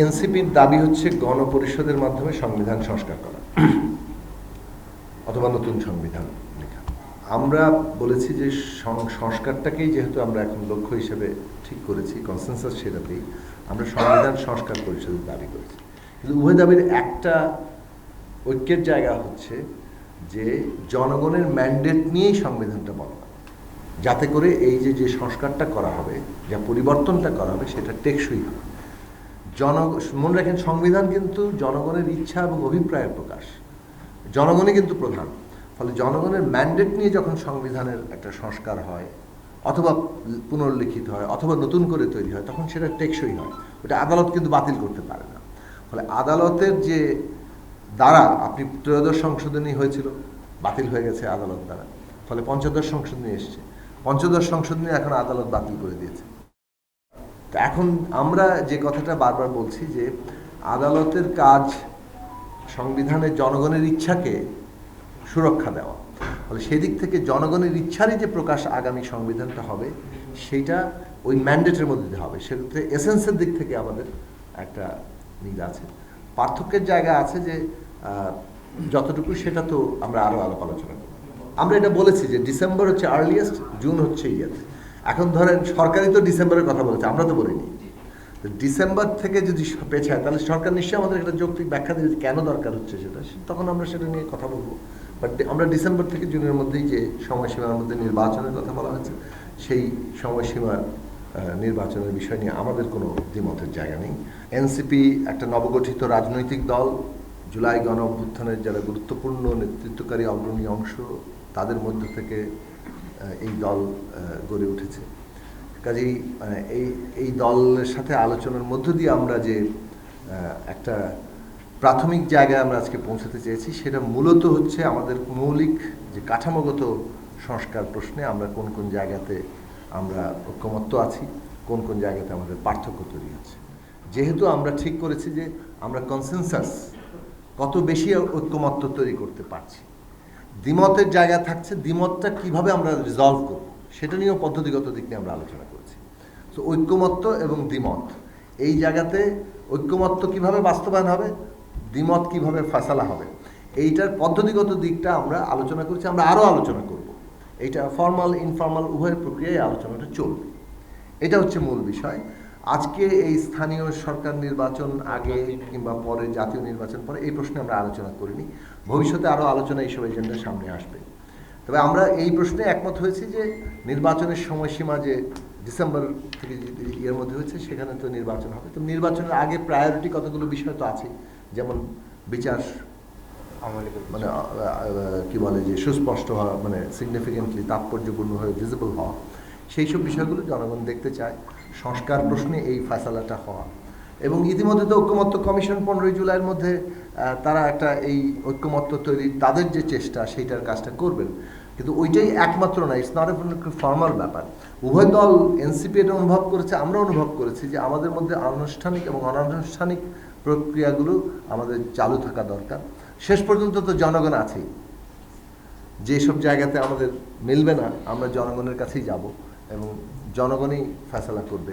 এনসিপির দাবি হচ্ছে গণপরিষদের মাধ্যমে সংবিধান সংস্কার করা অথবা নতুন সংবিধান লেখা। আমরা বলেছি যে সংস্কারটাকেই যেহেতু আমরা এখন লক্ষ্য হিসেবে ঠিক করেছি, কনসেনসাস সেটাতেই আমরা সংবিধান সংস্কার পরিষদের দাবি করেছি। কিন্তু উভয় দাবির একটা ঐক্যের জায়গা হচ্ছে যে জনগণের ম্যান্ডেট নিয়েই সংবিধানটা বলা, যাতে করে এই যে সংস্কারটা করা হবে, যা পরিবর্তনটা করা হবে, সেটা টেকসই হবে। মনে রাখেন, সংবিধান কিন্তু জনগণের ইচ্ছা এবং অভিপ্রায়ের প্রকাশ, জনগণই কিন্তু প্রধান। ফলে জনগণের ম্যান্ডেট নিয়ে যখন সংবিধানের একটা সংস্কার হয় অথবা পুনর্লিখিত হয় অথবা নতুন করে তৈরি হয়, তখন সেটা টেকসই হয়। ওটা আদালত কিন্তু বাতিল করতে পারে না। ফলে আদালতের যে দ্বারা আপনি ত্রয়োদশ সংশোধনী হয়েছিল, বাতিল হয়ে গেছে আদালত দ্বারা, ফলে পঞ্চদশ সংশোধনী এসছে, পঞ্চদশ সংশোধনী এখন আদালত বাতিল করে দিয়েছে। তো এখন আমরা যে কথাটা বারবার বলছি যে আদালতের কাজ সংবিধানের জনগণের ইচ্ছাকে সুরক্ষা দেওয়া। ফলে সেদিক থেকে জনগণের ইচ্ছারই যে প্রকাশ আগামী সংবিধানটা হবে, সেইটা ওই ম্যান্ডেটের মধ্যে হবে। সেক্ষেত্রে এসেন্সের দিক থেকে আমাদের একটা মিল আছে। পার্থক্যের জায়গা আছে যে যতটুকু, সেটা তো আমরা আরও আলোচনা করব। আমরা এটা বলেছি যে ডিসেম্বর হচ্ছে আর্লিয়েস্ট, জুন হচ্ছে ইয়েতে। এখন ধরেন সরকারই তো ডিসেম্বরের কথা বলেছে, আমরা তো বলিনি। ডিসেম্বর থেকে যদি পেছায়, তাহলে সরকার নিশ্চয়ই আমাদের একটা যৌক্তিক ব্যাখ্যা দেবে কেন দরকার হচ্ছে সেটা, তখন আমরা সেটা নিয়ে কথা বলবো। বাট আমরা ডিসেম্বর থেকে জুনের মধ্যেই যে সময়সীমার মধ্যে নির্বাচনের কথা বলা হয়েছে, সেই সময়সীমার নির্বাচনের বিষয় নিয়ে আমাদের কোনো দ্বিমতের জায়গা নেই। এনসিপি একটা নবগঠিত রাজনৈতিক দল, জুলাই গণ অভ্যুত্থানের যারা গুরুত্বপূর্ণ নেতৃত্বকারী অগ্রণী অংশ, তাদের মধ্য থেকে এই দল গড়ে উঠেছে। কাজেই এই দলের সাথে আলোচনার মধ্য দিয়ে আমরা যে একটা প্রাথমিক জায়গায় আমরা আজকে পৌঁছাতে চেয়েছি, সেটা মূলত হচ্ছে আমাদের মৌলিক যে কাঠামোগত সংস্কার প্রশ্নে আমরা কোন কোন জায়গাতে আমরা ঐক্যমত্য আছি, কোন কোন জায়গাতে আমাদের পার্থক্য তৈরি হচ্ছে। যেহেতু আমরা ঠিক করেছি যে আমরা কনসেনসাস কত বেশি ঐক্যমত্য তৈরি করতে পারছি, দ্বিমতের জায়গা থাকছে, দ্বিমতটা কিভাবে আমরা রিজলভ করব সেটা নিয়েও পদ্ধতিগত দিক নিয়ে আমরা আলোচনা করছি। তো ঐক্যমত্য এবং দ্বিমত, এই জায়গাতে ঐক্যমত্য কিভাবে বাস্তবায়ন হবে, দ্বিমত কিভাবে ফয়সালা হবে, এইটার পদ্ধতিগত দিকটা আমরা আলোচনা করছি। আমরা আরও আলোচনা করব। এইটা ফর্মাল ইনফর্মাল উভয় প্রক্রিয়ায় আলোচনাটা চলবে। এটা হচ্ছে মূল বিষয়। আজকে এই স্থানীয় সরকার নির্বাচন আগে কিংবা পরে, জাতীয় নির্বাচন পরে, এই প্রশ্নে আমরা আলোচনা করিনি। ভবিষ্যতে আরও আলোচনা এইসব এজেন্ডার সামনে আসবে। তবে আমরা এই প্রশ্নে একমত হয়েছি যে নির্বাচনের সময়সীমা যে ডিসেম্বর থেকে ইয়ের মধ্যে হয়েছে, সেখানে তো নির্বাচন হবে। তো নির্বাচনের আগে প্রায়োরিটি কতগুলো বিষয় তো আছে, যেমন বিচার মানে কি বলে যে সুস্পষ্ট হওয়া, মানে সিগনিফিকেন্টলি তাৎপর্যপূর্ণভাবে ভিজিবল হওয়া, সেই সব বিষয়গুলো জনগণ দেখতে চায়। সংস্কার প্রশ্নে এই ফয়সালাটা হওয়া, এবং ইতিমধ্যে তো ঐক্যমত্য কমিশন 15 জুলাইয়ের মধ্যে তারা একটা এই ঐক্যমত্য তৈরির তাদের যে চেষ্টা, সেইটার কাজটা করবেন। কিন্তু ওইটাই একমাত্র না, ইটস নট এ ফর্মাল ব্যাপার। উভয় দল, এনসিপি এটা অনুভব করেছে, আমরা অনুভব করেছি যে আমাদের মধ্যে আনুষ্ঠানিক এবং অনানুষ্ঠানিক প্রক্রিয়াগুলো আমাদের চালু থাকা দরকার। শেষ পর্যন্ত তো জনগণ আছেই, যেসব জায়গাতে আমাদের মিলবে না আমরা জনগণের কাছেই যাব এবং জনগণই ফয়সালা করবে।